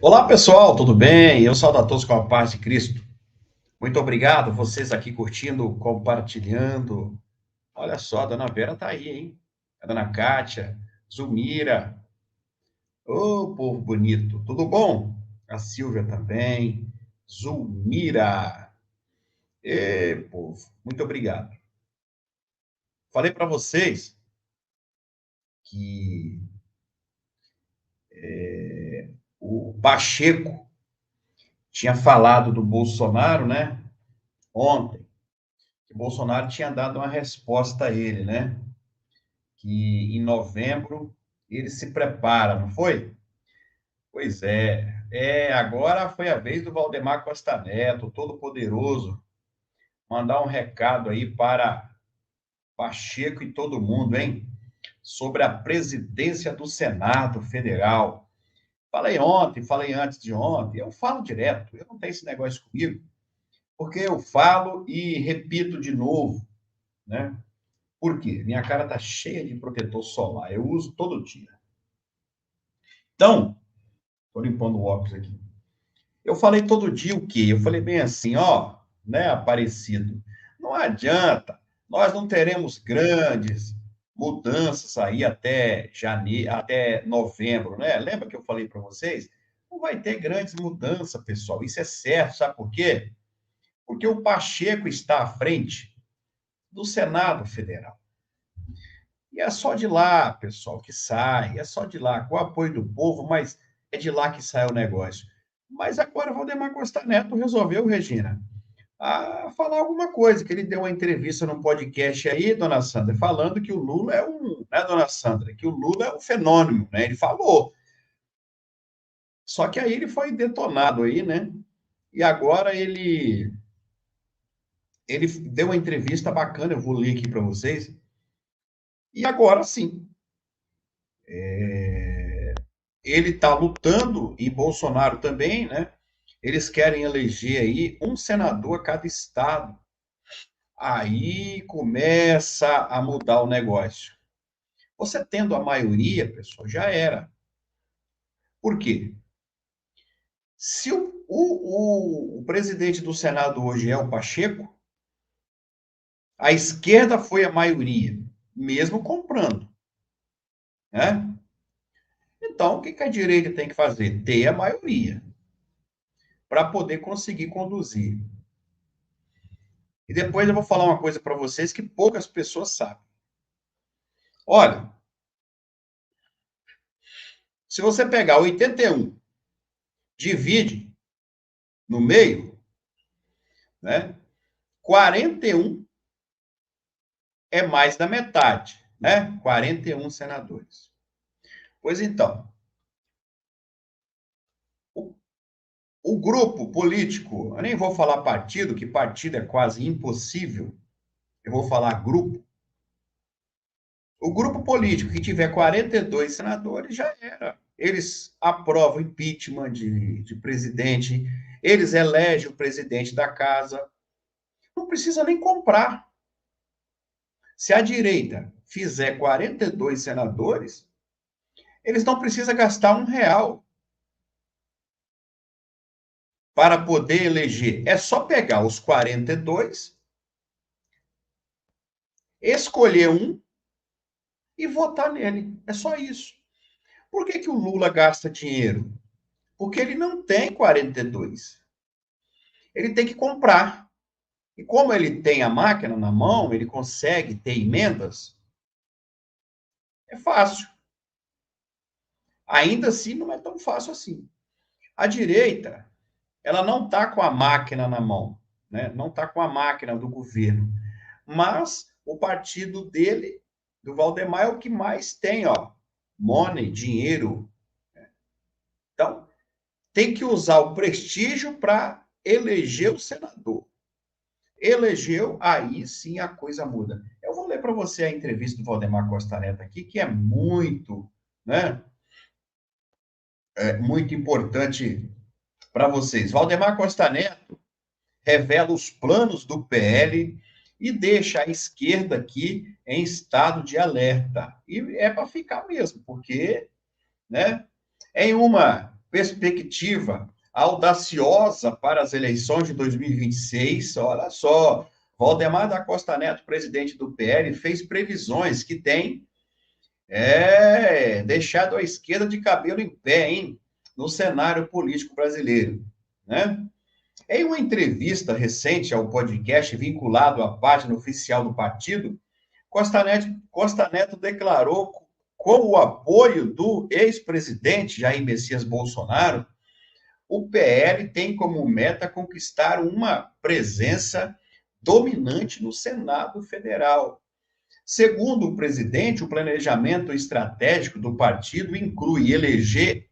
Olá pessoal, tudo bem? Eu saúdo a todos com a paz de Cristo. Muito obrigado, vocês aqui curtindo, compartilhando. Olha só, a dona Vera tá aí, hein? A dona Kátia, Zulmira. Ô, povo bonito, tudo bom? A Silvia também. Zulmira. Ê, povo, muito obrigado. Falei para vocês que o Pacheco tinha falado do Bolsonaro, né? Ontem, que o Bolsonaro tinha dado uma resposta a ele, né? Que em novembro ele se prepara, não foi? Pois é. Agora foi a vez do Valdemar Costa Neto, todo-poderoso, mandar um recado aí para Pacheco e todo mundo, hein? Sobre a presidência do Senado Federal. Falei ontem, falei antes de ontem, eu falo direto, eu não tenho esse negócio comigo, porque eu falo e repito de novo, né? Por quê? Minha cara tá cheia de protetor solar, eu uso todo dia. Então, tô limpando o óculos aqui. Eu falei todo dia o quê? Eu falei bem assim, ó, né, Aparecido, não adianta, nós não teremos grandes mudanças aí até janeiro, até novembro, né? Lembra que eu falei para vocês? Não vai ter grandes mudanças, pessoal. Isso é certo, sabe por quê? Porque o Pacheco está à frente do Senado Federal. E é só de lá, pessoal, que sai, é só de lá, com o apoio do povo, mas é de lá que sai o negócio. Mas agora o Valdemar Costa Neto resolveu, Regina, a falar alguma coisa, que ele deu uma entrevista num podcast aí, dona Sandra, falando que o Lula é né, dona Sandra, que o Lula é um fenômeno, né? Ele falou. Só que aí ele foi detonado aí, né? E agora ele deu uma entrevista bacana, eu vou ler aqui para vocês. E agora sim, ele está lutando, e Bolsonaro também, né? Eles querem eleger aí um senador a cada estado. Aí começa a mudar o negócio. Você tendo a maioria, pessoal, já era. Por quê? Se o presidente do Senado hoje é o Pacheco, a esquerda foi a maioria, mesmo comprando, né? Então, o que que a direita tem que fazer? Ter a maioria, para poder conseguir conduzir. E depois eu vou falar uma coisa para vocês que poucas pessoas sabem. Olha, se você pegar 81, divide no meio, né? 41 é mais da metade, né? 41 senadores. Pois então, o, o grupo político, eu nem vou falar partido, que partido é quase impossível, eu vou falar grupo. O grupo político que tiver 42 senadores já era. Eles aprovam impeachment de presidente, eles elegem o presidente da casa, não precisa nem comprar. Se a direita fizer 42 senadores, eles não precisam gastar R$ 1 para poder eleger. É só pegar os 42, escolher um e votar nele. É só isso. Por que, que o Lula gasta dinheiro? Porque ele não tem 42. Ele tem que comprar. E como ele tem a máquina na mão, ele consegue ter emendas, é fácil. Ainda assim, não é tão fácil assim. A direita, ela não está com a máquina na mão, né? Não está com a máquina do governo. Mas o partido dele, do Valdemar, é o que mais tem, ó. Money, dinheiro. Então, tem que usar o prestígio para eleger o senador. Elegeu, aí sim a coisa muda. Eu vou ler para você a entrevista do Valdemar Costa Neto aqui, que é muito, né, muito importante para vocês. Valdemar Costa Neto revela os planos do PL e deixa a esquerda aqui em estado de alerta. E é para ficar mesmo, porque, né, em uma perspectiva audaciosa para as eleições de 2026. Olha só, Valdemar da Costa Neto, presidente do PL, fez previsões que têm deixado a esquerda de cabelo em pé, hein, no cenário político brasileiro, né? Em uma entrevista recente ao podcast vinculado à página oficial do partido, Costa Neto declarou com o apoio do ex-presidente Jair Messias Bolsonaro, o PL tem como meta conquistar uma presença dominante no Senado Federal. Segundo o presidente, o planejamento estratégico do partido inclui eleger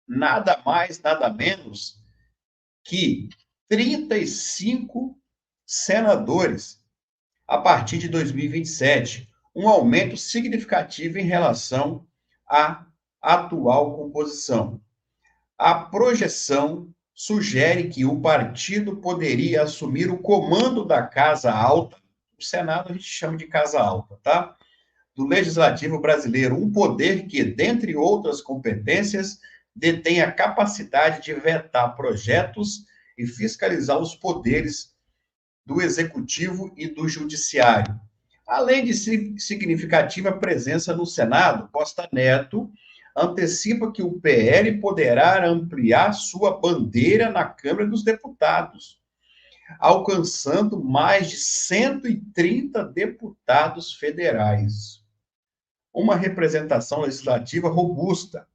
nada mais, nada menos que 35 senadores a partir de 2027, um aumento significativo em relação à atual composição. A projeção sugere que o partido poderia assumir o comando da Casa Alta, o Senado a gente chama de Casa Alta, tá? Do Legislativo brasileiro, um poder que, dentre outras competências, detém a capacidade de vetar projetos e fiscalizar os poderes do Executivo e do Judiciário. Além de significativa presença no Senado, Costa Neto antecipa que o PL poderá ampliar sua bandeira na Câmara dos Deputados, alcançando mais de 130 deputados federais. Uma representação legislativa robusta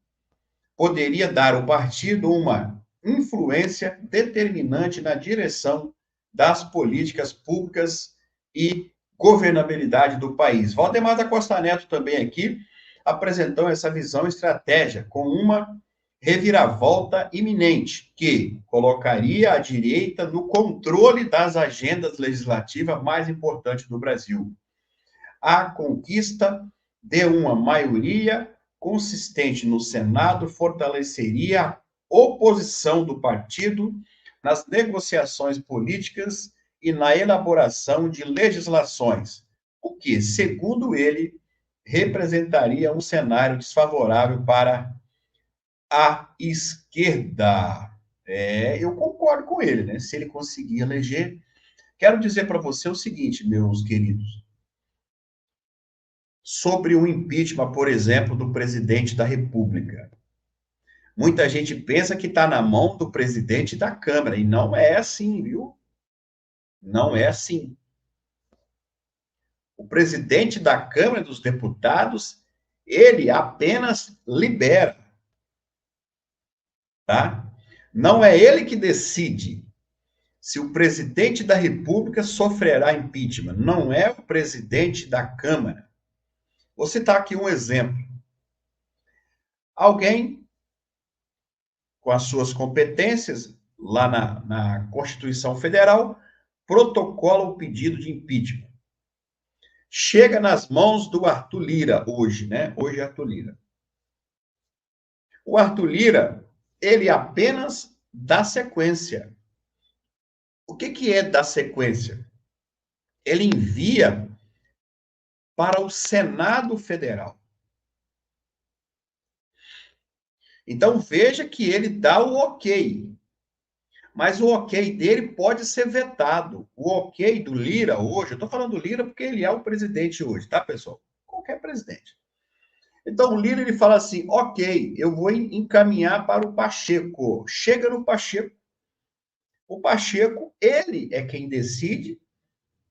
poderia dar ao partido uma influência determinante na direção das políticas públicas e governabilidade do país. Valdemar da Costa Neto também aqui apresentou essa visão estratégia com uma reviravolta iminente que colocaria a direita no controle das agendas legislativas mais importantes do Brasil. A conquista de uma maioria consistente no Senado fortaleceria a oposição do partido nas negociações políticas e na elaboração de legislações, o que, segundo ele, representaria um cenário desfavorável para a esquerda. Eu concordo com ele, né? Se ele conseguir eleger. Quero dizer para você o seguinte, meus queridos, sobre o impeachment, por exemplo, do presidente da República. Muita gente pensa que está na mão do presidente da Câmara, e não é assim, viu? Não é assim. O presidente da Câmara dos Deputados, ele apenas libera, tá? Não é ele que decide se o presidente da República sofrerá impeachment. Não é o presidente da Câmara. Vou citar aqui um exemplo. Alguém, com as suas competências, lá na Constituição Federal, protocola o pedido de impeachment. Chega nas mãos do Arthur Lira hoje, né? Hoje é Arthur Lira. O Arthur Lira, ele apenas dá sequência. O que é dar sequência? Ele envia para o Senado Federal. Então, veja que ele dá o ok. Mas o ok dele pode ser vetado. O ok do Lira hoje, eu estou falando do Lira porque ele é o presidente hoje, tá, pessoal? Qualquer presidente. Então, o Lira, ele fala assim, ok, eu vou encaminhar para o Pacheco. Chega no Pacheco. O Pacheco, ele é quem decide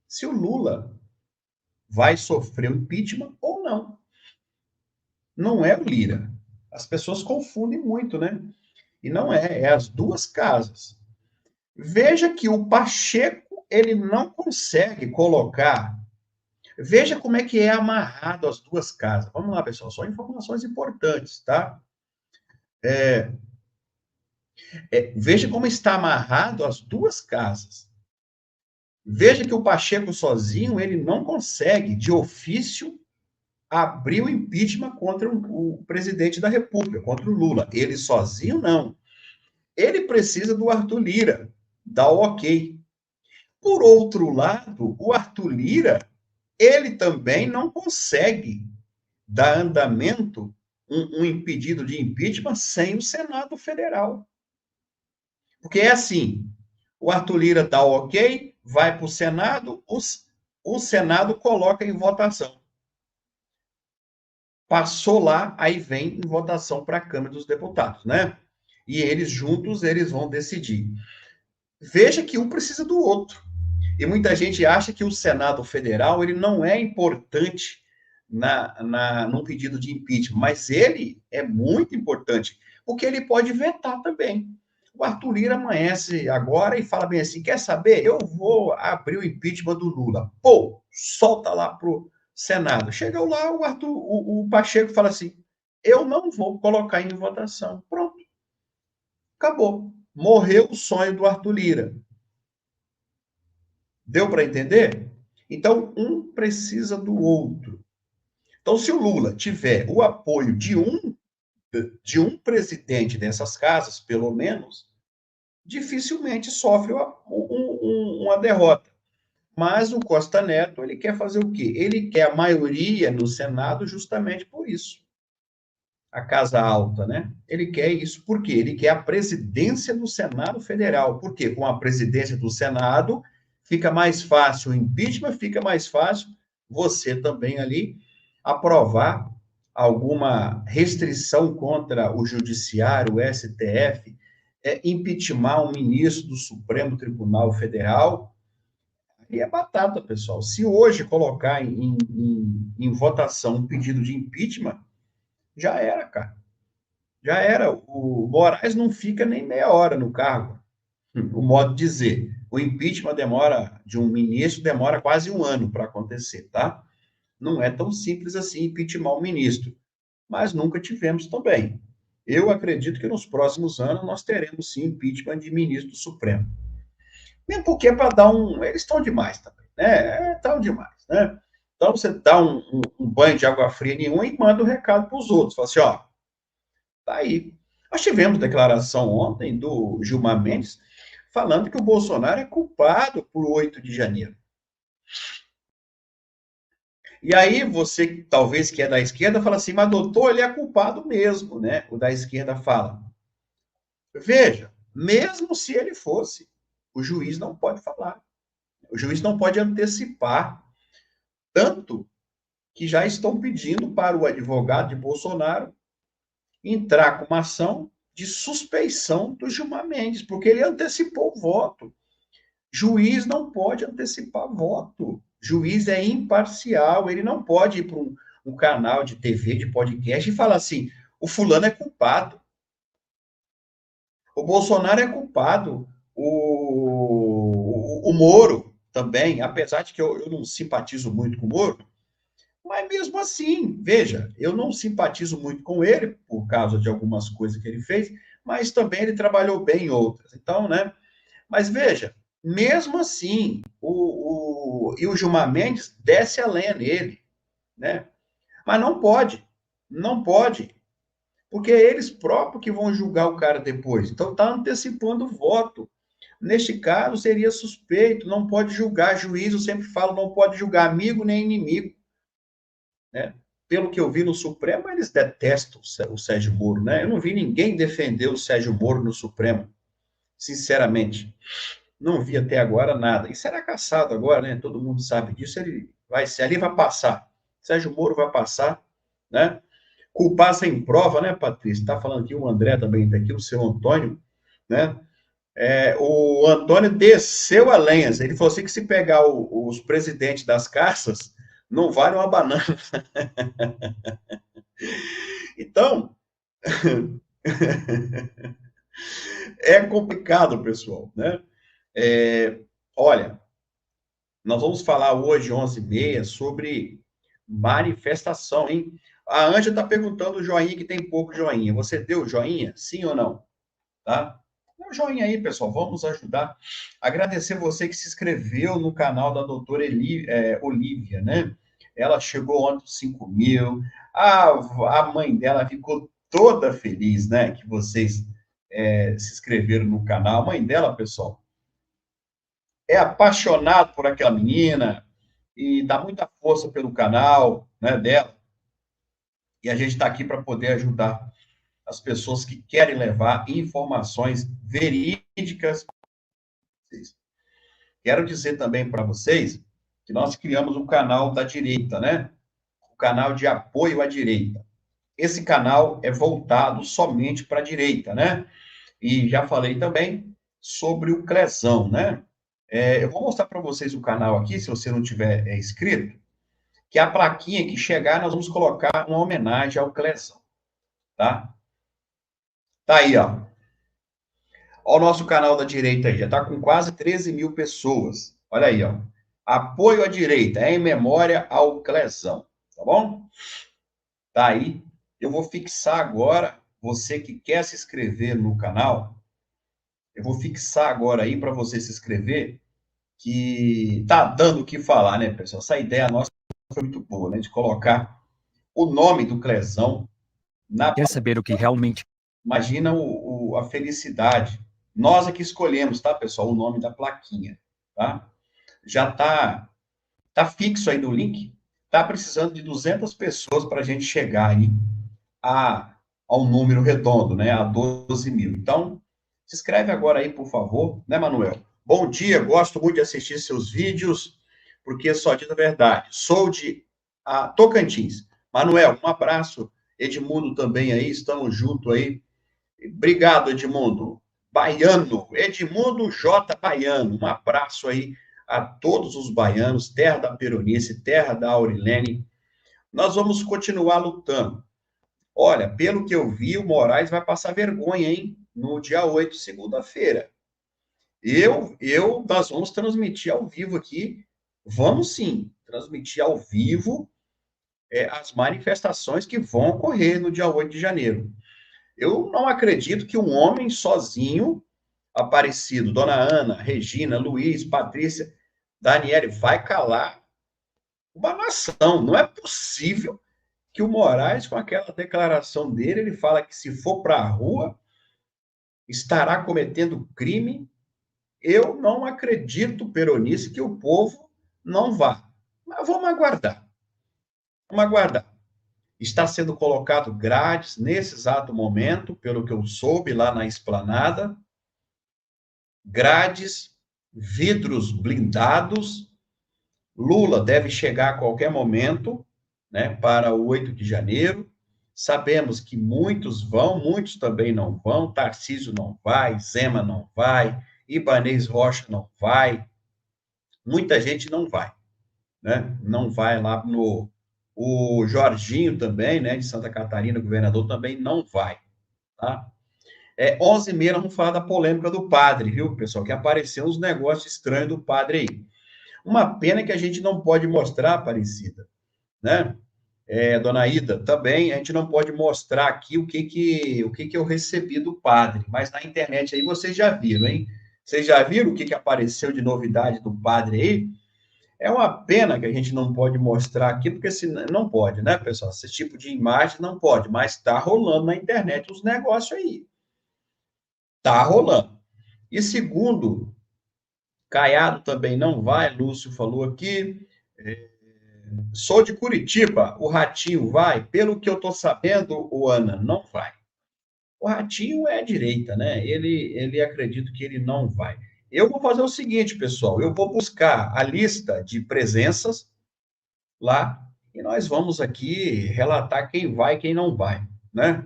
se o Lula vai sofrer o impeachment ou não. Não é o Lira. As pessoas confundem muito, né? E não é as duas casas. Veja que o Pacheco, ele não consegue colocar. Veja como é que é amarrado as duas casas. Vamos lá, pessoal, só informações importantes, tá? Veja como está amarrado as duas casas. Veja que o Pacheco sozinho, ele não consegue, de ofício, abrir o impeachment contra o presidente da República, contra o Lula. Ele sozinho, não. Ele precisa do Arthur Lira, dar o ok. Por outro lado, o Arthur Lira, ele também não consegue dar andamento um impedido de impeachment sem o Senado Federal. Porque é assim, o Arthur Lira dá o ok, vai para o Senado, o Senado coloca em votação. Passou lá, aí vem em votação para a Câmara dos Deputados, né? E eles juntos, eles vão decidir. Veja que um precisa do outro. E muita gente acha que o Senado Federal ele não é importante num pedido de impeachment, mas ele é muito importante, porque ele pode vetar também. O Arthur Lira amanhece agora e fala bem assim: quer saber? Eu vou abrir o impeachment do Lula. Pô, solta lá pro Senado. Chega lá, o Pacheco fala assim: eu não vou colocar em votação. Pronto, acabou. Morreu o sonho do Arthur Lira. Deu para entender? Então, um precisa do outro. Então, se o Lula tiver o apoio de um presidente dessas casas, pelo menos, dificilmente sofre uma derrota. Mas o Costa Neto, ele quer fazer o quê? Ele quer a maioria no Senado justamente por isso. A Casa Alta, né? Ele quer isso. Por quê? Ele quer a presidência do Senado Federal. Por quê? Com a presidência do Senado, fica mais fácil o impeachment, fica mais fácil você também ali aprovar alguma restrição contra o Judiciário, o STF, impeachment um ministro do Supremo Tribunal Federal. E é batata, pessoal. Se hoje colocar em votação um pedido de impeachment, já era, cara. Já era. O Moraes não fica nem meia hora no cargo. O modo de dizer. O impeachment de um ministro demora quase um ano para acontecer, tá? Não é tão simples assim impeachment um ministro. Mas nunca tivemos também. Eu acredito que nos próximos anos nós teremos sim impeachment de ministro do Supremo. Mesmo porque é para dar um. Eles estão demais também, né? Estão demais, né? Então você dá um banho de água fria nenhum e manda o um recado para os outros. Fala assim, ó, tá aí. Nós tivemos declaração ontem do Gilmar Mendes falando que o Bolsonaro é culpado por 8 de janeiro. E aí você, talvez que é da esquerda, fala assim, mas doutor, ele é culpado mesmo, né? O da esquerda fala. Veja, mesmo se ele fosse, o juiz não pode falar. O juiz não pode antecipar. Tanto que já estão pedindo para o advogado de Bolsonaro entrar com uma ação de suspeição do Gilmar Mendes, porque ele antecipou o voto. Juiz não pode antecipar voto. Juiz é imparcial, ele não pode ir para um canal de TV, de podcast e falar assim: o fulano é culpado. O Bolsonaro é culpado. O Moro também, apesar de que eu não simpatizo muito com o Moro, mas mesmo assim, veja, eu não simpatizo muito com ele, por causa de algumas coisas que ele fez, mas também ele trabalhou bem em outras. Então, né? Mas veja, mesmo assim, e o Gilmar Mendes desce a lenha nele, né? Mas não pode, porque é eles próprios que vão julgar o cara depois. Então, está antecipando o voto. Neste caso, seria suspeito, não pode julgar. Juiz, eu sempre falo, não pode julgar amigo nem inimigo. Né? Pelo que eu vi no Supremo, eles detestam o Sérgio Moro, né? Eu não vi ninguém defender o Sérgio Moro no Supremo, sinceramente. Não vi até agora nada. E será caçado agora, né? Todo mundo sabe disso. Ele vai ser, ali vai passar. Sérgio Moro vai passar, né? Culpar sem prova, né, Patrícia? Está falando aqui o André também, está aqui o seu Antônio, né? O Antônio desceu a lenha. Ele falou assim que se pegar os presidentes das caças, não vale uma banana. Então, é complicado, pessoal, né? Olha, nós vamos falar hoje, 11h30, sobre manifestação, hein? A Ângela está perguntando o joinha, que tem pouco joinha. Você deu joinha? Sim ou não? Tá? Dá um joinha aí, pessoal. Vamos ajudar. Agradecer você que se inscreveu no canal da doutora Olivia, né? Ela chegou ontem 5.000. A mãe dela ficou toda feliz, né? Que vocês se inscreveram no canal. A mãe dela, pessoal, é apaixonado por aquela menina e dá muita força pelo canal, né, dela. E a gente está aqui para poder ajudar as pessoas que querem levar informações verídicas. Quero dizer também para vocês que nós criamos um canal da direita, né? O canal de apoio à direita. Esse canal é voltado somente para a direita, né? E já falei também sobre o Clezão, né? Eu vou mostrar para vocês o canal aqui, se você não tiver inscrito, que a plaquinha que chegar, nós vamos colocar uma homenagem ao Clezão, tá? Tá aí, ó. Ó o nosso canal da direita aí, já tá com quase 13 mil pessoas. Olha aí, ó. Apoio à direita, em memória ao Clezão, tá bom? Tá aí. Eu vou fixar agora, você que quer se inscrever no canal, eu vou fixar agora aí para você se inscrever, que tá dando o que falar, né, pessoal? Essa ideia nossa foi muito boa, né, de colocar o nome do Clezão na... Quer saber o que realmente... Imagina a felicidade. Nós é que escolhemos, tá, pessoal, o nome da plaquinha, tá? Já tá fixo aí no link. Tá precisando de 200 pessoas para a gente chegar aí a um número redondo, né, a 12 mil. Então, se inscreve agora aí, por favor, né, Manuel? Bom dia, gosto muito de assistir seus vídeos, porque só diz a verdade. Sou de Tocantins. Manuel, um abraço. Edmundo também aí, estamos juntos aí. Obrigado, Edmundo. Baiano, Edmundo J. Baiano, um abraço aí a todos os baianos, terra da Peronice, terra da Aurilene. Nós vamos continuar lutando. Olha, pelo que eu vi, o Moraes vai passar vergonha, hein? No dia 8, segunda-feira. Nós vamos transmitir ao vivo aqui. Vamos sim, transmitir ao vivo as manifestações que vão ocorrer no dia 8 de janeiro. Eu não acredito que um homem sozinho, Aparecido, Dona Ana, Regina, Luiz, Patrícia, Daniele, vai calar uma nação. Não é possível que o Moraes, com aquela declaração dele, ele fala que se for para a rua, estará cometendo crime. Eu não acredito, Peronice, que o povo não vá. Mas vamos aguardar. Vamos aguardar. Está sendo colocado grades nesse exato momento, pelo que eu soube lá na esplanada, grades, vidros blindados. Lula deve chegar a qualquer momento, né, para o 8 de janeiro. Sabemos que muitos vão, muitos também não vão. Tarcísio não vai, Zema não vai, Ibanez Rocha não vai. Muita gente não vai, né? Não vai lá no... O Jorginho também, né, de Santa Catarina, governador, também não vai, tá? 11h30, vamos falar da polêmica do padre, viu, pessoal? Que apareceu uns negócios estranhos do padre aí. Uma pena que a gente não pode mostrar, Aparecida, né? Dona Ida, também a gente não pode mostrar aqui o que eu recebi do padre, mas na internet aí vocês já viram, hein? Vocês já viram o que apareceu de novidade do padre aí? É uma pena que a gente não pode mostrar aqui, porque se não pode, né, pessoal? Esse tipo de imagem não pode, mas está rolando na internet os negócios aí. Está rolando. E segundo, Caiado também não vai, Lúcio falou aqui. Sou de Curitiba, o Ratinho vai? Pelo que eu estou sabendo, o Ana, não vai. O Ratinho é direita, né? Ele acredita que ele não vai. Eu vou fazer o seguinte, pessoal, eu vou buscar a lista de presenças lá e nós vamos aqui relatar quem vai e quem não vai, né?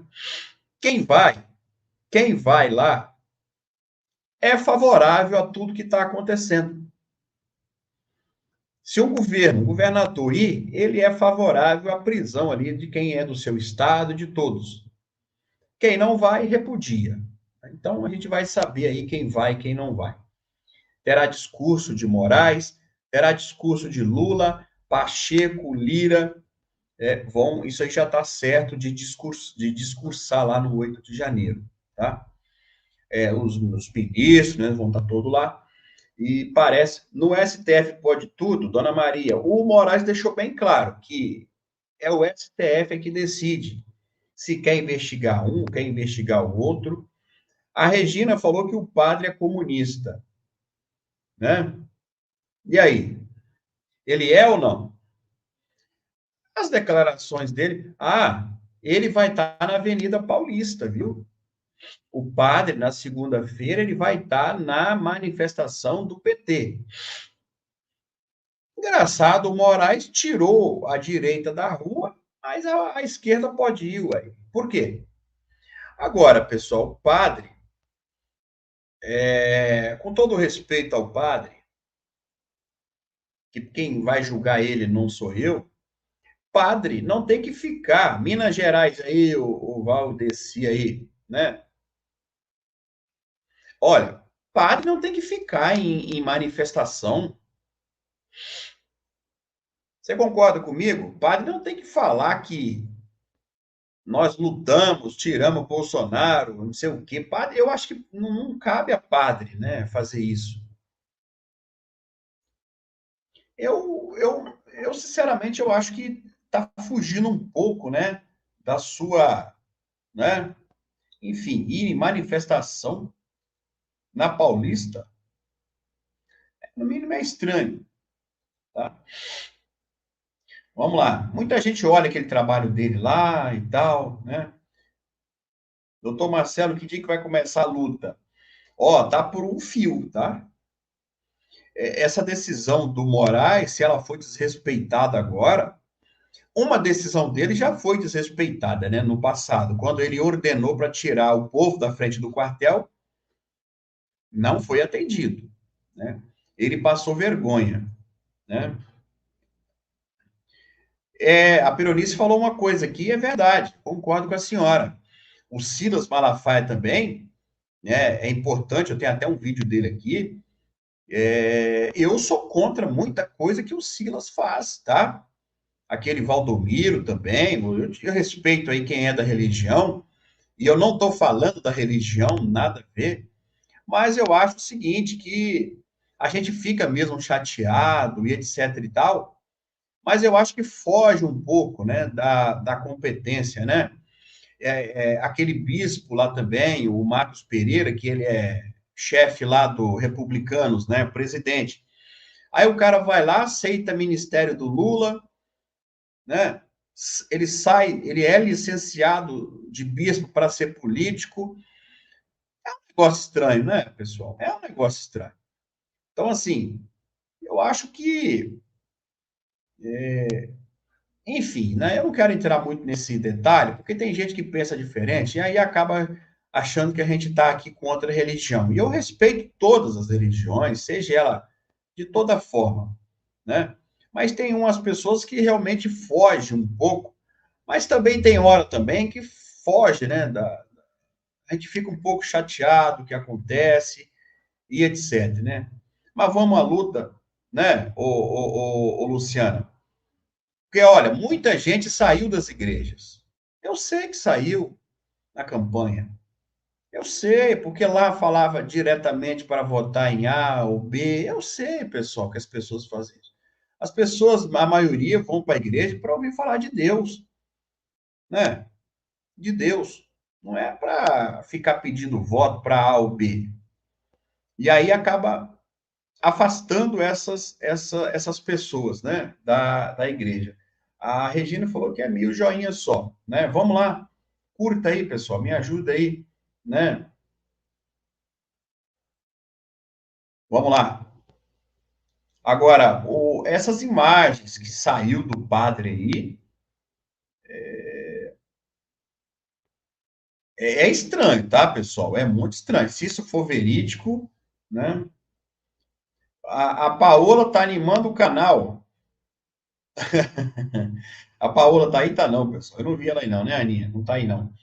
Quem vai lá é favorável a tudo que está acontecendo. Se o governador ir, ele é favorável à prisão ali de quem é do seu estado, de todos. Quem não vai, repudia. Então, a gente vai saber aí quem vai e quem não vai. Terá discurso de Moraes, terá discurso de Lula, Pacheco, Lira, isso aí já está certo de discursar lá no 8 de janeiro, tá? Os ministros, né, vão estar todos lá. E parece, no STF pode tudo, Dona Maria, o Moraes deixou bem claro que é o STF que decide se quer investigar um, quer investigar o outro. A Regina falou que o padre é comunista, né? E aí? Ele é ou não? As declarações dele, ele vai estar na Avenida Paulista, viu? O padre, na segunda-feira, ele vai estar na manifestação do PT. Engraçado, o Moraes tirou a direita da rua, mas a esquerda pode ir, ué. Por quê? Agora, pessoal, o padre, com todo respeito ao padre, que quem vai julgar ele não sou eu, padre não tem que ficar. Minas Gerais aí, o Valdeci aí, né? Olha, padre não tem que ficar em manifestação. Você concorda comigo? Padre não tem que falar que nós lutamos, tiramos o Bolsonaro, não sei o quê. Padre, eu acho que não cabe a padre, né, fazer isso. Eu sinceramente, eu acho que está fugindo um pouco, né, da sua, né, enfim, ir em manifestação na Paulista, no mínimo é estranho, tá? Vamos lá. Muita gente olha aquele trabalho dele lá e tal, né? Doutor Marcelo, que dia que vai começar a luta? Ó, tá por um fio, tá? Essa decisão do Moraes, se ela foi desrespeitada agora, uma decisão dele já foi desrespeitada, né, no passado, quando ele ordenou para tirar o povo da frente do quartel, não foi atendido, né? Ele passou vergonha, né? A Peronice falou uma coisa aqui, é verdade, concordo com a senhora. O Silas Malafaia também, né, é importante, eu tenho até um vídeo dele aqui. Eu sou contra muita coisa que o Silas faz, tá? Aquele Valdomiro também, eu respeito aí quem é da religião, e eu não estou falando da religião, nada a ver, mas eu acho o seguinte, que a gente fica mesmo chateado e etc e tal, mas eu acho que foge um pouco, né, da competência, né? Aquele bispo lá também, o Marcos Pereira, que ele é chefe lá do Republicanos, né, presidente. Aí o cara vai lá, aceita ministério do Lula, né? Ele sai, ele é licenciado de bispo para ser político. É um negócio estranho, né, pessoal? É um negócio estranho. Então, assim, eu acho que, enfim, né? Eu não quero entrar muito nesse detalhe, porque tem gente que pensa diferente e aí acaba achando que a gente está aqui contra a religião. E eu respeito todas as religiões, seja ela de toda forma, né? Mas tem umas pessoas que realmente fogem um pouco, mas também tem hora também que foge, né? A gente fica um pouco chateado com o que acontece e etc, né? Mas vamos à luta, né, o Luciano? Porque, olha, muita gente saiu das igrejas. Eu sei que saiu na campanha. Eu sei, porque lá falava diretamente para votar em A ou B. Eu sei, pessoal, que as pessoas fazem isso. As pessoas, a maioria, vão para a igreja para ouvir falar de Deus, né? De Deus. Não é para ficar pedindo voto para A ou B. E aí acaba afastando essas pessoas, né, da igreja. A Regina falou que é 1.000 joinhas só, né? Vamos lá, curta aí, pessoal, me ajuda aí, né? Vamos lá. Agora, essas imagens que saiu do padre aí, é estranho, tá, pessoal? É muito estranho. Se isso for verídico, né? A Paola tá animando o canal. A Paola tá aí? Tá não, pessoal. Eu não vi ela aí não, né, Aninha? Não tá aí não.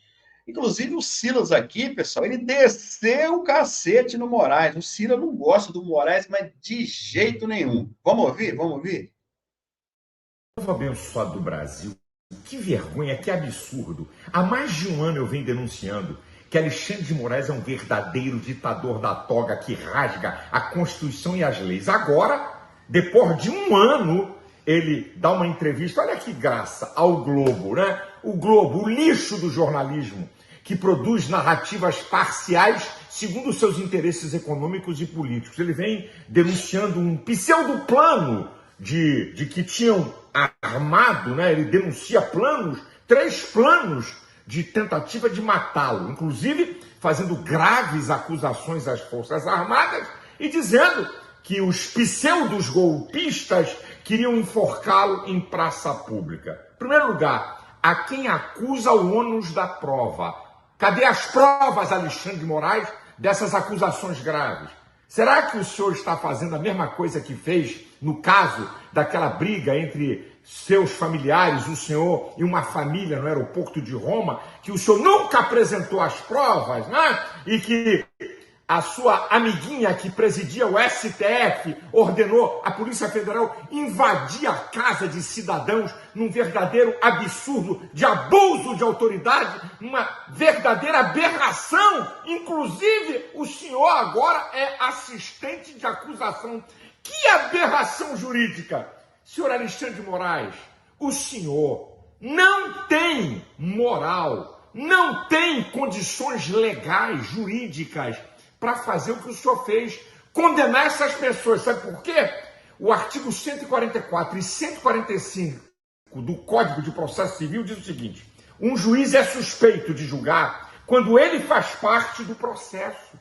Inclusive, o Silas aqui, pessoal, ele desceu o cacete no Moraes. O Silas não gosta do Moraes, mas de jeito nenhum. Vamos ouvir? Vamos ouvir? Povo abençoado do Brasil, que vergonha, que absurdo. Há mais de um ano eu venho denunciando que Alexandre de Moraes é um verdadeiro ditador da toga que rasga a Constituição e as leis. Agora, depois de um ano, ele dá uma entrevista, olha que graça, ao Globo, né? O Globo, o lixo do jornalismo, que produz narrativas parciais segundo seus interesses econômicos e políticos. Ele vem denunciando um pseudo-plano de que tinham armado, né? Ele denuncia planos 3 planos de tentativa de matá-lo, inclusive fazendo graves acusações às Forças Armadas e dizendo que os pseudos golpistas queriam enforcá-lo em praça pública. Em primeiro lugar, a quem acusa o ônus da prova. Cadê as provas, Alexandre de Moraes, dessas acusações graves? Será que o senhor está fazendo a mesma coisa que fez no caso daquela briga entre seus familiares, o senhor e uma família no aeroporto de Roma, que o senhor nunca apresentou as provas, né? E que a sua amiguinha que presidia o STF ordenou a Polícia Federal invadir a casa de cidadãos num verdadeiro absurdo de abuso de autoridade, uma verdadeira aberração. Inclusive, o senhor agora é assistente de acusação. Que aberração jurídica! Senhor Alexandre de Moraes, o senhor não tem moral, não tem condições legais, jurídicas, para fazer o que o senhor fez, condenar essas pessoas. Sabe por quê? O artigo 144 e 145 do Código de Processo Civil diz o seguinte: um juiz é suspeito de julgar quando ele faz parte do processo.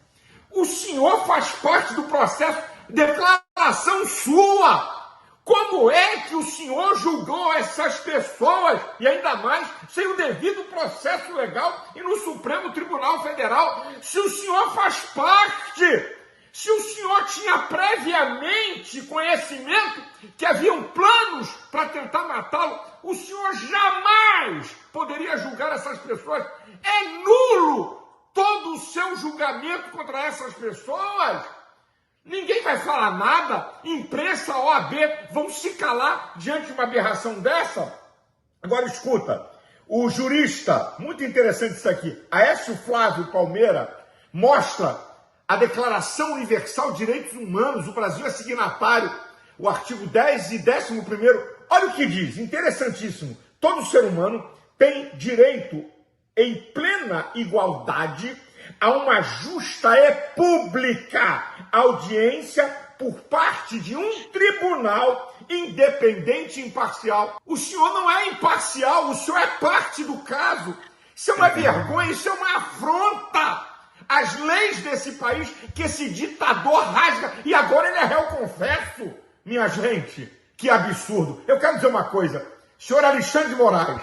O senhor faz parte do processo, declaração sua. Como é que o senhor julgou essas pessoas, e ainda mais sem o devido processo legal e no Supremo Tribunal Federal, se o senhor faz parte, se o senhor tinha previamente conhecimento que haviam planos para tentar matá-lo, o senhor jamais poderia julgar essas pessoas. É nulo todo o seu julgamento contra essas pessoas. Ninguém vai falar nada, imprensa, OAB, vão se calar diante de uma aberração dessa? Agora escuta, o jurista, muito interessante isso aqui, Aécio Flávio Palmeira, mostra a Declaração Universal de Direitos Humanos, o Brasil é signatário, o artigo 10 e 11º, olha o que diz, interessantíssimo, todo ser humano tem direito em plena igualdade a uma justa e pública audiência por parte de um tribunal independente e imparcial. O senhor não é imparcial, o senhor é parte do caso. Isso é uma vergonha, isso é uma afronta às leis desse país que esse ditador rasga e agora ele é réu confesso. Minha gente, que absurdo. Eu quero dizer uma coisa, senhor Alexandre de Moraes,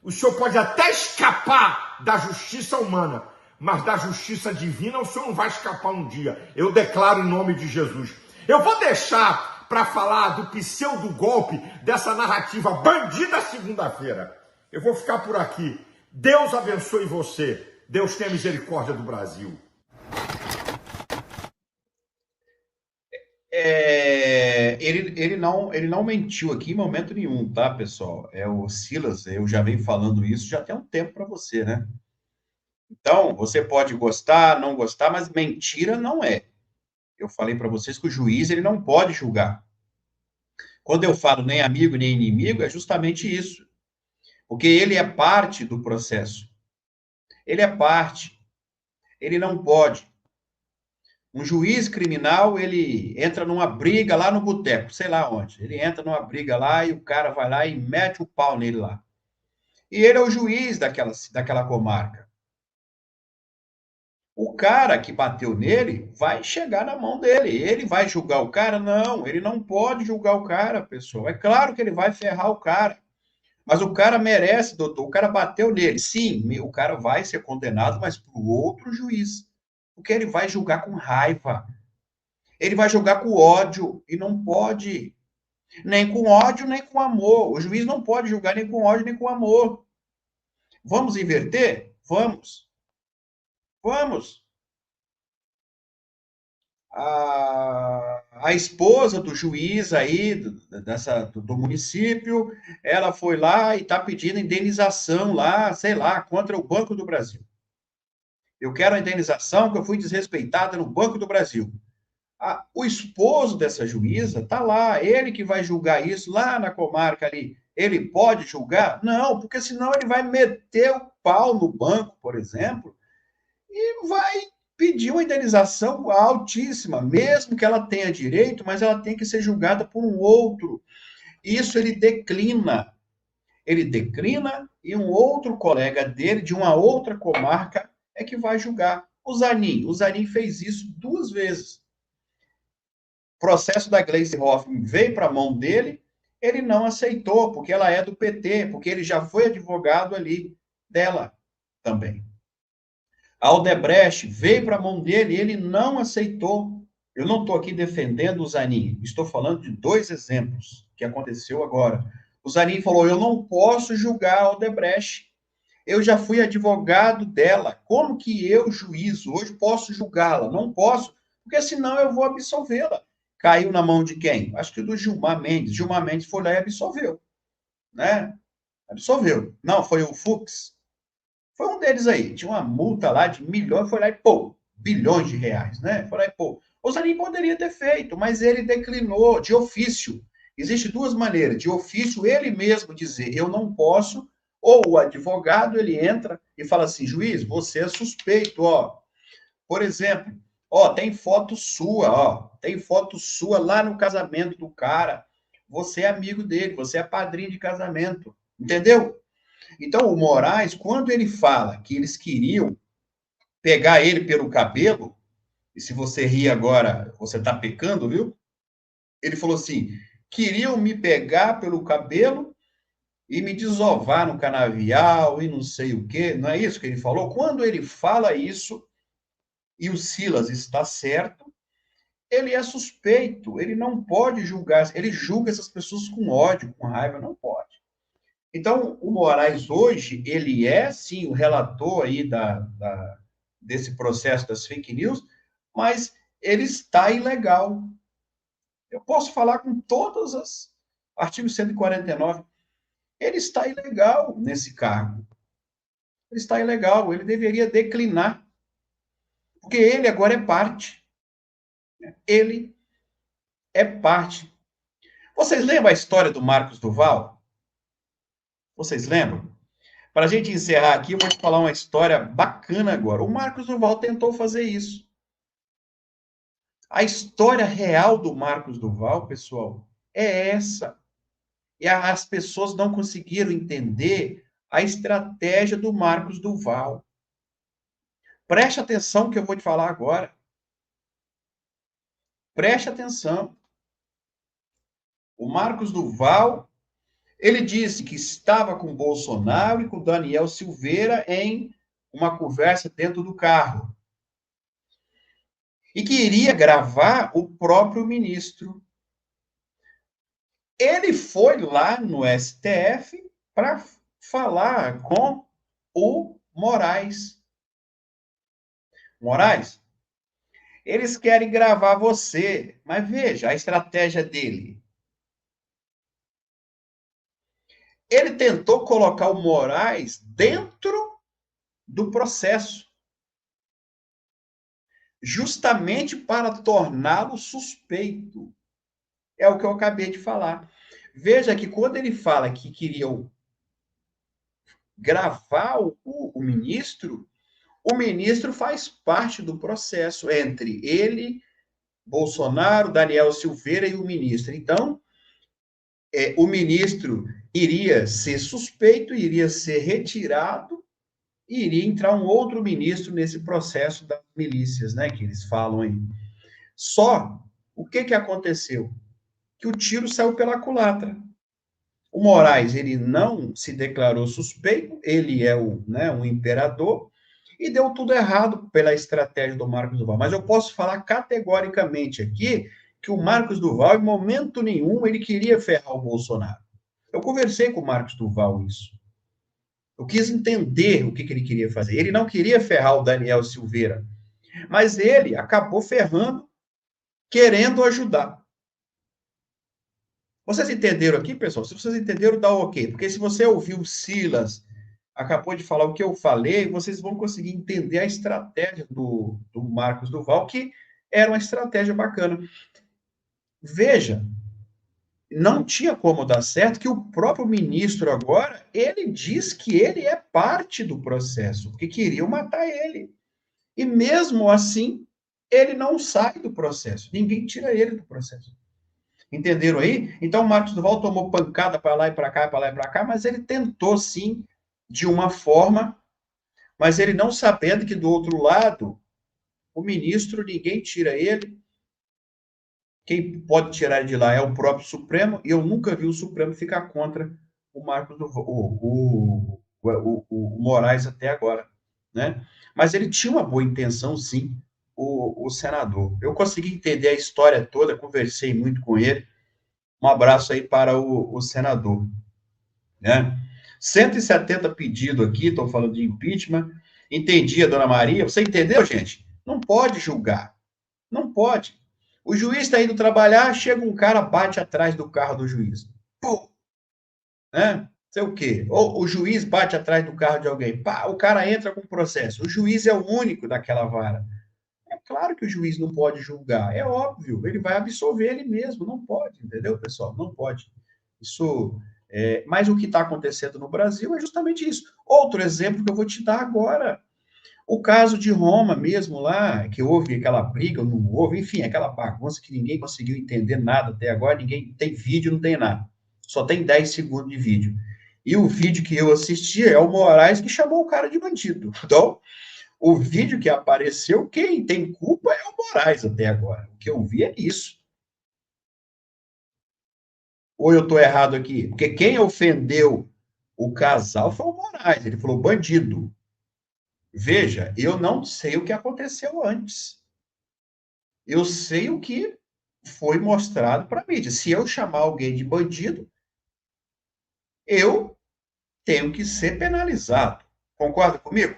o senhor pode até escapar da justiça humana, mas da justiça divina o senhor não vai escapar um dia. Eu declaro em nome de Jesus. Eu vou deixar para falar do pseudo golpe, dessa narrativa bandida segunda-feira. Eu vou ficar por aqui. Deus abençoe você. Deus tenha misericórdia do Brasil. Ele não mentiu aqui em momento nenhum, tá, pessoal? O Silas, eu já venho falando isso já tem um tempo para você, né? Então, você pode gostar, não gostar, mas mentira não é. Eu falei para vocês que o juiz ele não pode julgar. Quando eu falo nem amigo nem inimigo, é justamente isso. Porque ele é parte do processo. Ele é parte. Ele não pode. Um juiz criminal, ele entra numa briga lá no boteco, sei lá onde. Ele entra numa briga lá e o cara vai lá e mete o pau nele lá. E ele é o juiz daquela comarca. O cara que bateu nele vai chegar na mão dele. Ele vai julgar o cara? Não, ele não pode julgar o cara, pessoal. É claro que ele vai ferrar o cara. Mas o cara merece, doutor. O cara bateu nele. Sim, o cara vai ser condenado, mas por outro juiz. Porque ele vai julgar com raiva. Ele vai julgar com ódio. E não pode. Nem com ódio, nem com amor. O juiz não pode julgar nem com ódio, nem com amor. Vamos inverter? Vamos. Vamos. A esposa do juiz aí, do município, ela foi lá e está pedindo indenização lá, sei lá, contra o Banco do Brasil. Eu quero a indenização que eu fui desrespeitada no Banco do Brasil. O esposo dessa juíza está lá, ele que vai julgar isso lá na comarca ali. Ele pode julgar? Não, porque senão ele vai meter o pau no banco, por exemplo, e vai pedir uma indenização altíssima, mesmo que ela tenha direito, mas ela tem que ser julgada por um outro. Isso ele declina e um outro colega dele, de uma outra comarca, é que vai julgar. O Zanin fez isso 2 vezes. O processo da Gleisi Hoffmann veio para a mão dele, ele não aceitou, porque ela é do PT, porque ele já foi advogado ali dela também. A Odebrecht veio para a mão dele e ele não aceitou. Eu não estou aqui defendendo o Zanin, estou falando de 2 exemplos que aconteceu agora. O Zanin falou, eu não posso julgar a Odebrecht. Eu já fui advogado dela. Como que eu, juiz, hoje posso julgá-la? Não posso, porque senão eu vou absolvê-la. Caiu na mão de quem? Acho que do Gilmar Mendes. Gilmar Mendes foi lá e absolveu, né? Absolveu. Não, foi o Fux. Foi um deles aí. Tinha uma multa lá de milhões, foi lá e pô, bilhões de reais, né? Foi lá e pô. O Zanin poderia ter feito, mas ele declinou de ofício. Existem 2 maneiras. De ofício, ele mesmo dizer, eu não posso, ou o advogado, ele entra e fala assim, juiz, você é suspeito, ó. Por exemplo, ó, tem foto sua, ó. Tem foto sua lá no casamento do cara. Você é amigo dele, você é padrinho de casamento. Entendeu? Então, o Moraes, quando ele fala que eles queriam pegar ele pelo cabelo, e se você rir agora, você está pecando, viu? Ele falou assim: queriam me pegar pelo cabelo e me desovar no canavial e não sei o quê. Não é isso que ele falou? Quando ele fala isso, e o Silas está certo, ele é suspeito, ele não pode julgar, ele julga essas pessoas com ódio, com raiva, não pode. Então, o Moraes hoje, ele é, sim, o relator aí desse processo das fake news, mas ele está ilegal. Eu posso falar com todas as... Artigo 149. Ele está ilegal nesse cargo. Ele está ilegal, ele deveria declinar. Porque ele agora é parte. Ele é parte. Vocês lembram a história do Marcos Duval? Vocês lembram? Para a gente encerrar aqui, eu vou te falar uma história bacana agora. O Marcos Duval tentou fazer isso. A história real do Marcos Duval, pessoal, é essa. E as pessoas não conseguiram entender a estratégia do Marcos Duval. Preste atenção no que eu vou te falar agora. Preste atenção. O Marcos Duval, ele disse que estava com Bolsonaro e com Daniel Silveira em uma conversa dentro do carro. E que iria gravar o próprio ministro. Ele foi lá no STF para falar com o Moraes. Moraes, eles querem gravar você, mas veja a estratégia dele. Ele tentou colocar o Moraes dentro do processo, justamente para torná-lo suspeito. É o que eu acabei de falar. Veja que quando ele fala que queriam gravar o ministro faz parte do processo entre ele, Bolsonaro, Daniel Silveira e o ministro. Então, o ministro iria ser suspeito, iria ser retirado e iria entrar um outro ministro nesse processo das milícias, né, que eles falam aí. Só, o que aconteceu? Que o tiro saiu pela culatra. O Moraes, ele não se declarou suspeito, ele é um imperador, e deu tudo errado pela estratégia do Marcos Duval. Mas eu posso falar categoricamente aqui que o Marcos Duval, em momento nenhum, ele queria ferrar o Bolsonaro. Eu conversei com o Marcos Duval isso. Eu quis entender o que ele queria fazer. Ele não queria ferrar o Daniel Silveira, mas ele acabou ferrando, querendo ajudar. Vocês entenderam aqui, pessoal? Se vocês entenderam, dá ok. Porque se você ouviu o Silas, acabou de falar o que eu falei, vocês vão conseguir entender a estratégia do Marcos Duval, que era uma estratégia bacana. Veja, não tinha como dar certo que o próprio ministro agora, ele diz que ele é parte do processo, porque queriam matar ele. E mesmo assim, ele não sai do processo. Ninguém tira ele do processo. Entenderam aí? Então, o Marcos Duval tomou pancada para lá e para cá, para lá e para cá, mas ele tentou, sim, de uma forma, mas ele não sabendo que do outro lado, o ministro, ninguém tira ele, quem pode tirar ele de lá é o próprio Supremo, e eu nunca vi o Supremo ficar contra o Marcos do, o Moraes até agora, né? Mas ele tinha uma boa intenção, sim, o senador. Eu consegui entender a história toda, conversei muito com ele. Um abraço aí para o senador, né? 170 pedidos aqui, estou falando de impeachment. Entendi a dona Maria. Você entendeu, gente? Não pode julgar. Não pode. O juiz está indo trabalhar, chega um cara, bate atrás do carro do juiz. Pô, né? Sei o quê. Ou o juiz bate atrás do carro de alguém. Pá, o cara entra com processo. O juiz é o único daquela vara. É claro que o juiz não pode julgar. É óbvio. Ele vai absolver ele mesmo. Não pode, entendeu, pessoal? Não pode. Isso. Mas o que está acontecendo no Brasil é justamente isso. Outro exemplo que eu vou te dar agora. O caso de Roma mesmo lá, que houve aquela briga, não houve, enfim, aquela bagunça que ninguém conseguiu entender nada até agora, ninguém tem vídeo, não tem nada. Só tem 10 segundos de vídeo. E o vídeo que eu assisti é o Moraes que chamou o cara de bandido. Então, o vídeo que apareceu, quem tem culpa é o Moraes até agora. O que eu vi é isso. Ou eu estou errado aqui? Porque quem ofendeu o casal foi o Moraes. Ele falou bandido. Veja, eu não sei o que aconteceu antes. Eu sei o que foi mostrado para a mídia. Se eu chamar alguém de bandido, eu tenho que ser penalizado. Concorda comigo?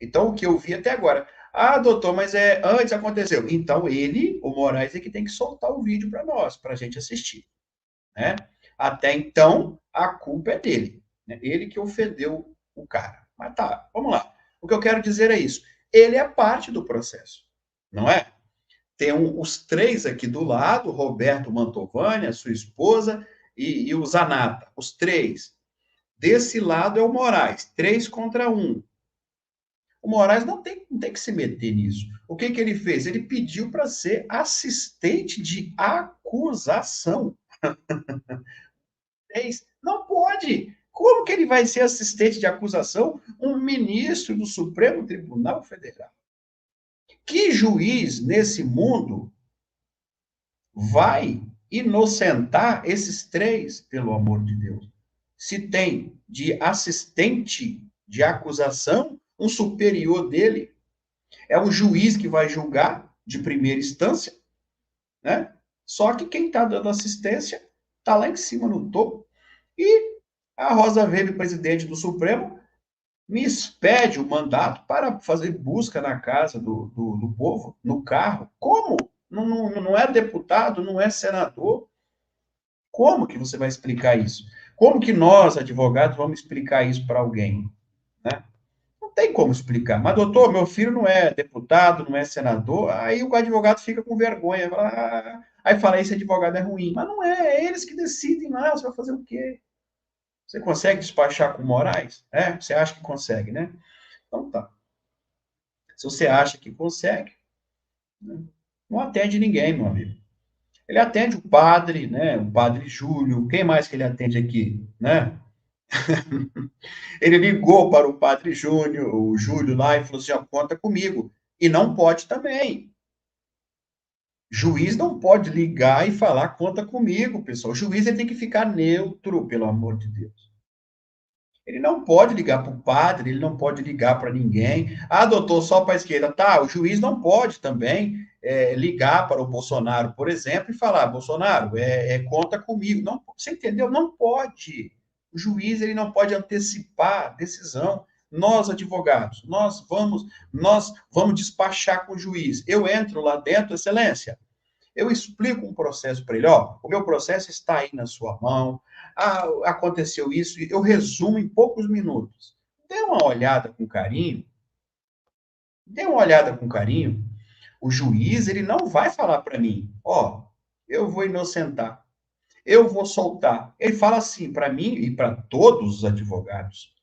Então, o que eu vi até agora. Ah, doutor, mas antes aconteceu. Então, ele, o Moraes, é que tem que soltar o vídeo para nós, para a gente assistir. Né? Até então, a culpa é dele. Né? Ele que ofendeu o cara. Mas tá, vamos lá. O que eu quero dizer é isso. Ele é parte do processo, não é? Tem os três aqui do lado, Roberto Mantovani, a sua esposa, e o Zanata, os três. Desse lado é o Moraes, 3 contra 1. O Moraes não tem que se meter nisso. O que ele fez? Ele pediu para ser assistente de acusação. Não pode. Como que ele vai ser assistente de acusação? Um ministro do Supremo Tribunal Federal. Que juiz nesse mundo vai inocentar esses três, pelo amor de Deus? Se tem de assistente de acusação, um superior dele, é o juiz que vai julgar de primeira instância, né? Só que quem está dando assistência está lá em cima no topo. E a Rosa Weber, presidente do Supremo, me expede o mandato para fazer busca na casa do povo, no carro. Como? Não é deputado, não é senador. Como que você vai explicar isso? Como que nós, advogados, vamos explicar isso para alguém? Né? Não tem como explicar. Mas, doutor, meu filho não é deputado, não é senador. Aí o advogado fica com vergonha. Aí fala, esse advogado é ruim. Mas não é, é eles que decidem lá. Você vai fazer o quê? Você consegue despachar com Moraes? Você acha que consegue, né? Então tá. Se você acha que consegue, né? Não atende ninguém, meu amigo. Ele atende o padre, né? O padre Júlio. Quem mais que ele atende aqui, né? Ele ligou para o padre Júnior, o Júlio lá, e falou assim: ó, conta comigo. E não pode também. Juiz não pode ligar e falar, conta comigo, pessoal. O juiz ele tem que ficar neutro, pelo amor de Deus. Ele não pode ligar para o padre, ele não pode ligar para ninguém. Ah, doutor, só para a esquerda. Tá, o juiz não pode também ligar para o Bolsonaro, por exemplo, e falar, Bolsonaro, conta comigo. Não, você entendeu? Não pode. O juiz ele não pode antecipar a decisão. Nós, advogados, nós vamos despachar com o juiz. Eu entro lá dentro, excelência, eu explico um processo para ele, ó, o meu processo está aí na sua mão, aconteceu isso, eu resumo em poucos minutos. Dê uma olhada com carinho, dê uma olhada com carinho. O juiz, ele não vai falar para mim, ó, eu vou inocentar, eu vou soltar. Ele fala assim para mim e para todos os advogados,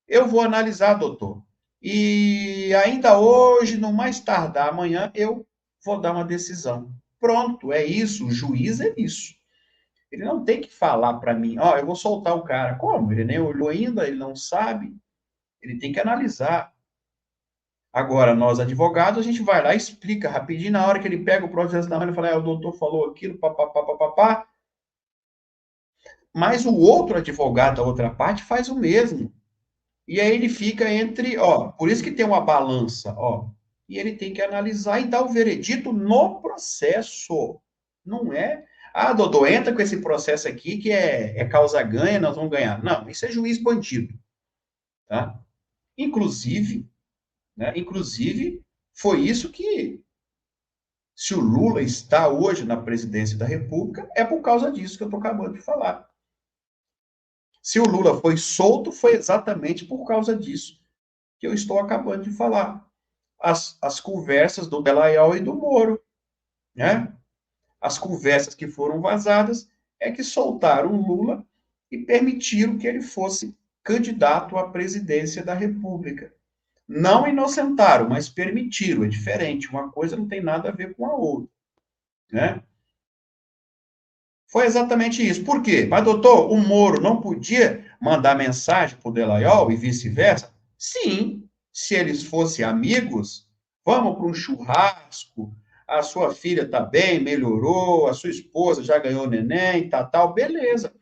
eu vou analisar, doutor, e ainda hoje, no mais tardar amanhã, eu vou dar uma decisão. Pronto, é isso, o juiz é isso. Ele não tem que falar para mim, ó, eu vou soltar o cara. Como? Ele nem olhou ainda, ele não sabe. Ele tem que analisar. Agora, nós advogados, a gente vai lá e explica rapidinho, na hora que ele pega o processo na mão, ele fala, o doutor falou aquilo, papapá, papapá. Mas o outro advogado da outra parte faz o mesmo. E aí ele fica entre, ó, por isso que tem uma balança, ó. E ele tem que analisar e dar o veredito no processo. Não é, ah, doutor, entra com esse processo aqui que é causa-ganha, nós vamos ganhar. Não, isso é juiz bandido, tá? Inclusive, né, inclusive, foi isso que, se o Lula está hoje na presidência da República, é por causa disso que eu estou acabando de falar. Se o Lula foi solto, foi exatamente por causa disso que eu estou acabando de falar. As conversas do Dallagnol e do Moro, né? As conversas que foram vazadas é que soltaram o Lula e permitiram que ele fosse candidato à presidência da República. Não inocentaram, mas permitiram, é diferente. Uma coisa não tem nada a ver com a outra, né? Foi exatamente isso. Por quê? Mas, doutor, o Moro não podia mandar mensagem para o Dallagnol e vice-versa? Sim, se eles fossem amigos, vamos para um churrasco, a sua filha está bem, melhorou, a sua esposa já ganhou neném, tal, beleza.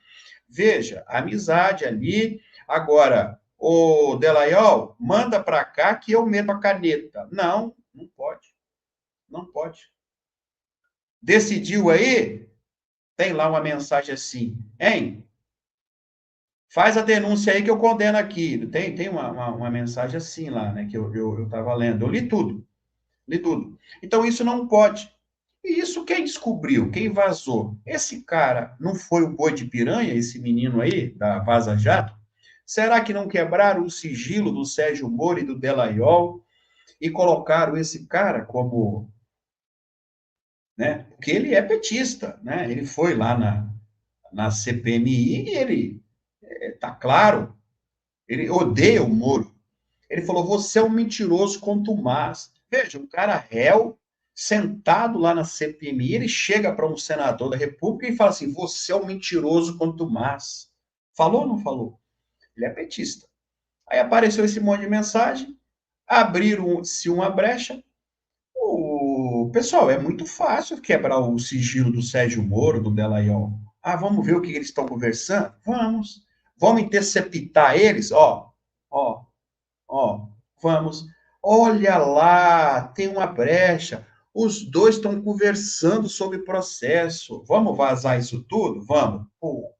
Veja, amizade ali. Agora, o Dallagnol, manda para cá que eu meto a caneta. Não, não pode. Não pode. Decidiu aí? Tem lá uma mensagem assim, hein? Faz a denúncia aí que eu condeno aqui. Tem uma mensagem assim lá, né? Que eu tava lendo. Eu li tudo. Li tudo. Então, isso não pode. E isso quem descobriu? Quem vazou? Esse cara não foi o boi de piranha, esse menino aí, da Vaza Jato? Será que não quebraram o sigilo do Sérgio Moro e do Dallagnol e colocaram esse cara como, né? Porque ele é petista, né? Ele foi lá na CPMI e ele, tá claro, ele odeia o Moro. Ele falou, você é um mentiroso contumaz. Veja, um cara réu, sentado lá na CPMI, ele chega para um senador da República e fala assim, você é um mentiroso contumaz. Falou ou não falou? Ele é petista. Aí apareceu esse monte de mensagem, abriram-se uma brecha. Pessoal, é muito fácil quebrar o sigilo do Sérgio Moro, do Dallagnol. Ah, vamos ver o que eles estão conversando? Vamos. Vamos interceptar eles? Ó, ó, vamos. Olha lá, tem uma brecha. Os dois estão conversando sobre processo. Vamos vazar isso tudo? Vamos. Pô,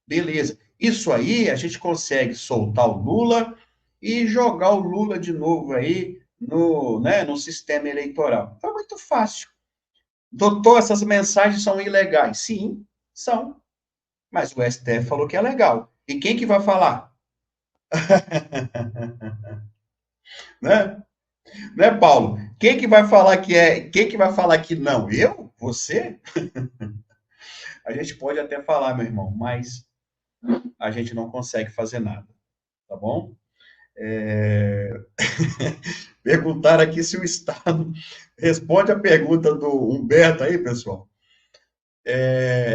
beleza. Isso aí a gente consegue soltar o Lula e jogar o Lula de novo aí no, né, no sistema eleitoral. Então, é muito fácil. Doutor, essas mensagens são ilegais. Sim, são. Mas o STF falou que é legal. E quem que vai falar? Né? Né, Paulo? Quem que vai falar que é? Quem que vai falar que não? Eu? Você? A gente pode até falar, meu irmão, mas a gente não consegue fazer nada, tá bom? É... Perguntaram aqui se o Estado responde a pergunta do Humberto aí, pessoal.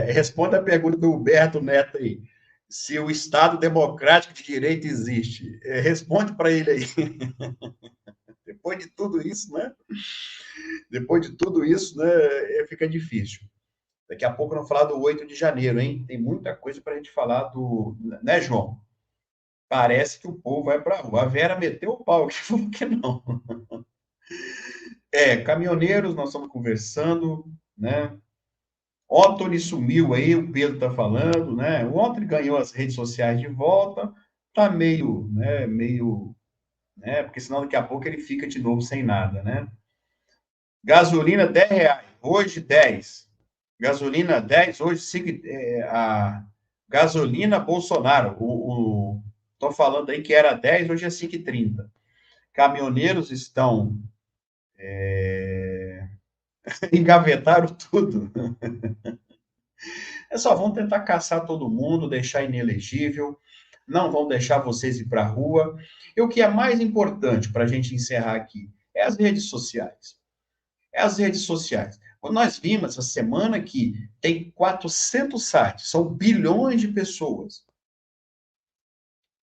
Responde a pergunta do Humberto Neto aí. Se o Estado democrático de direito existe. Responde para ele aí. Depois de tudo isso, né? Depois de tudo isso, né? Fica difícil. Daqui a pouco vamos falar do 8 de janeiro, hein? Tem muita coisa para a gente falar do. Né, João? Parece que o povo vai para a rua. A Vera meteu o pau, que falou que não. Caminhoneiros, nós estamos conversando, né? Ottoni sumiu aí, o Pedro está falando, né? O Ottoni ganhou as redes sociais de volta, tá meio, né? Porque senão daqui a pouco ele fica de novo sem nada, né? Gasolina R$ 10, hoje 10. Gasolina 10, hoje a gasolina Bolsonaro. Tô falando aí que era 10, hoje é 5,30. Caminhoneiros estão engavetaram tudo. Só vão tentar caçar todo mundo, deixar inelegível, não vão deixar vocês ir para a rua. E o que é mais importante para a gente encerrar aqui é as redes sociais. É as redes sociais. Quando nós vimos essa semana que tem 400 sites, são bilhões de pessoas.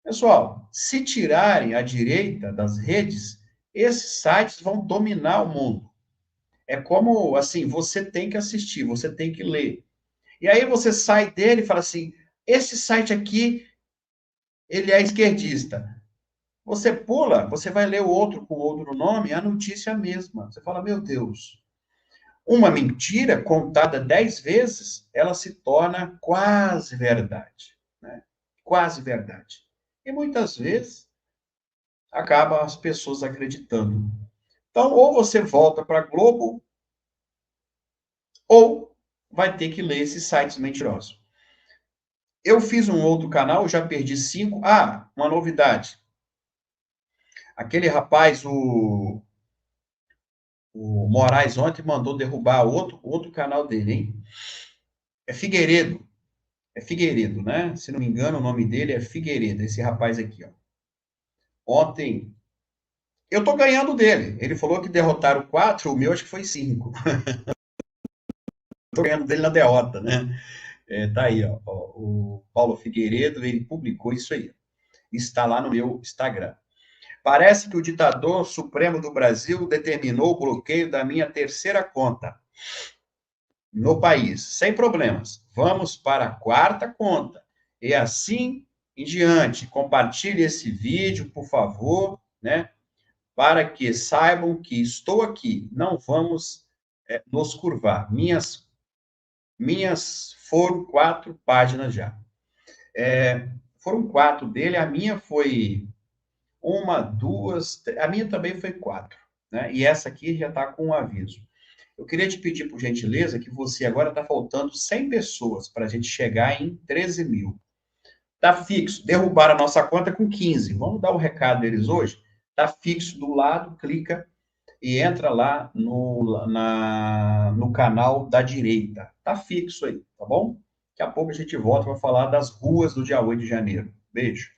Pessoal, se tirarem a direita das redes, esses sites vão dominar o mundo. É como, assim, você tem que assistir, você tem que ler. E aí você sai dele e fala assim, esse site aqui, ele é esquerdista. Você pula, você vai ler o outro com outro nome, a notícia é a mesma. Você fala, meu Deus, uma mentira contada 10 vezes, ela se torna quase verdade, né? Quase verdade. E muitas vezes acaba as pessoas acreditando. Então, ou você volta para a Globo, ou vai ter que ler esses sites mentirosos. Eu fiz um outro canal, já perdi 5. Ah, uma novidade. Aquele rapaz, o Moraes, ontem mandou derrubar outro canal dele, hein? É Figueiredo. É Figueiredo, né? Se não me engano, o nome dele é Figueiredo, esse rapaz aqui, ó. Ontem, eu tô ganhando dele. Ele falou que derrotaram 4, o meu acho que foi 5. Tô ganhando dele na derrota, né? Tá aí, ó, o Paulo Figueiredo, ele publicou isso aí. Está lá no meu Instagram. Parece que o ditador supremo do Brasil determinou o bloqueio da minha terceira conta no país, sem problemas. Vamos para a quarta conta. E assim em diante. Compartilhe esse vídeo, por favor, né? Para que saibam que estou aqui. Não vamos nos curvar. Minhas foram 4 páginas já. Foram 4 dele, a minha foi uma, duas, a minha também foi 4, né? E essa aqui já está com um aviso. Eu queria te pedir, por gentileza, que você agora está faltando 100 pessoas para a gente chegar em 13 mil. Está fixo, derrubaram a nossa conta com 15. Vamos dar o recado deles hoje? Está fixo do lado, clica e entra lá no canal da direita. Está fixo aí, tá bom? Daqui a pouco a gente volta para falar das ruas do dia 8 de janeiro. Beijo.